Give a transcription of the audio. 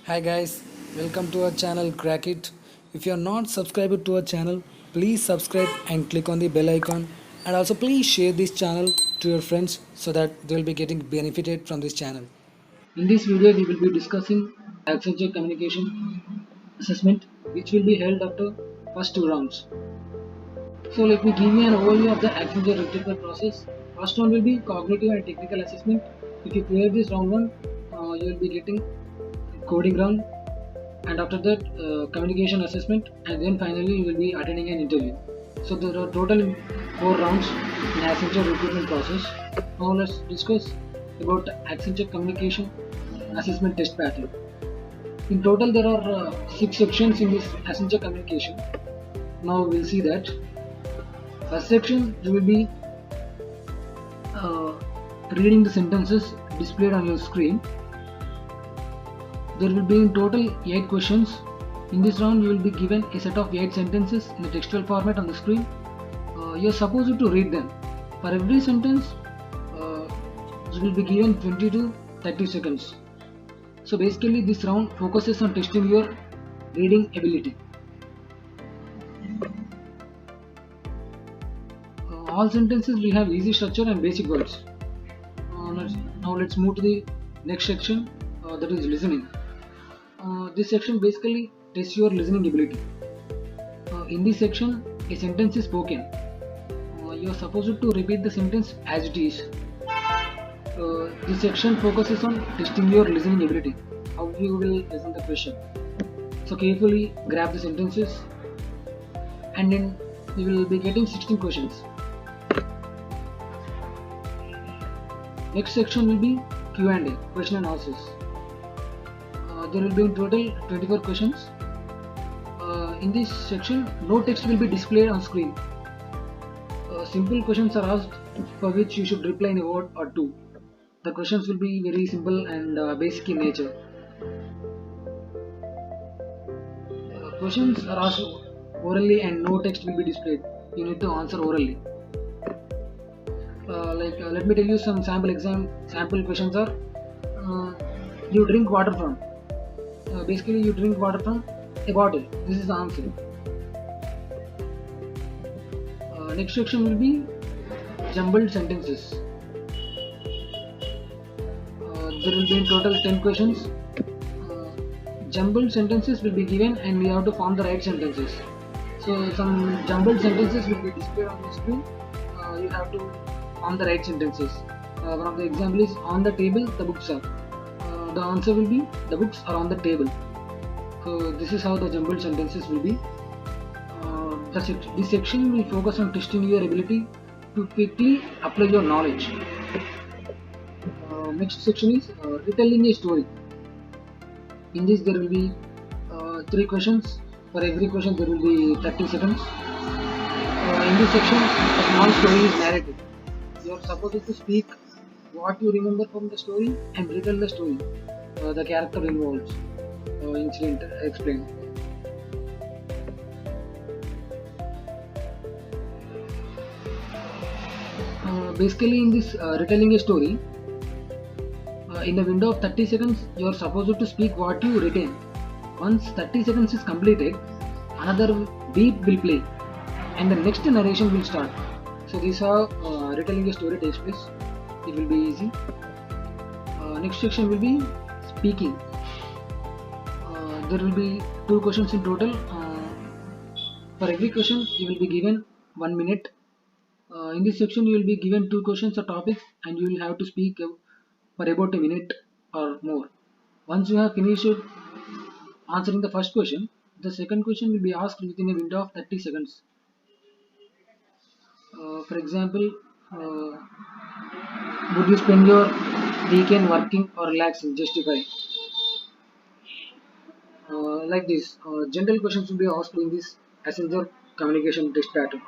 Hi guys, welcome to our channel Crack It. If you are not subscribed to our channel, please subscribe and click on the bell icon, and also please share this channel to your friends so that they will be getting benefited from this channel. In this video, we will be discussing Accenture Communication Assessment, which will be held after first two rounds. So, let me give you an overview of the Accenture recruitment process. First round will be cognitive and technical assessment. If you clear this round one, you will be getting coding round, and after that, communication assessment, and then finally you will be attending an interview. So there are total four rounds in Accenture recruitment process. Now let's discuss about Accenture communication assessment test pattern. In total, there are six sections in this Accenture communication. Now we'll see that. First section, you will be uh, reading the sentences displayed on your screen. There will be in total 8 questions. In this round, you will be given a set of 8 sentences in a textual format on the screen. You are supposed to read them. For every sentence, uh, you will be given 20 to 30 seconds. So basically, this round focuses on testing your reading ability. All sentences will have easy structure and basic words. Now let's move to the next section, that is listening. This section basically tests your listening ability. In this section, a sentence is spoken. You are supposed to repeat the sentence as it is. This section focuses on testing your listening ability, how you will listen the question. So carefully grab the sentences, and then you will be getting 16 questions. Next section will be Q&A, question and answers. There will be in total 24 questions. In this section, no text will be displayed on screen. Simple questions are asked for which you should reply in a word or two. The questions will be very simple and basic in nature. Questions are asked orally and no text will be displayed. You need to answer orally. Let me tell you some sample questions are, you drink water from. Basically, you drink water from a bottle. This is the answer. Next section will be jumbled sentences. There will be in total 10 questions. Jumbled sentences will be given, and we have to form the right sentences. So some jumbled sentences will be displayed on the screen. You have to form the right sentences. One of the example is, on the table the books are. The answer will be, the books are on the table. So this is how the jumbled sentences will be. This section will focus on testing your ability to quickly apply your knowledge. Next section is retelling a story. In this, there will be 3 questions. For every question, there will be 30 seconds. In this section, a small story is narrated. You are supposed to speak what you remember from the story and retell the story. The character involved, incident explained. Basically, in this retelling a story, in the window of 30 seconds, you are supposed to speak what you retain. Once 30 seconds is completed, another beep will play and the next narration will start. So this is how retelling a story takes place. It will be easy. Next section will be speaking. There will be 2 questions in total. For every question, you will be given 1 minute. In this section, you will be given 2 questions or topics, and you will have to speak for about a minute or more. Once you have finished answering the first question, the second question will be asked within a window of 30 seconds. For example, would you spend your weekend working or relaxing? Justify. Like this, general questions will be asked in this Accenture communication test pattern.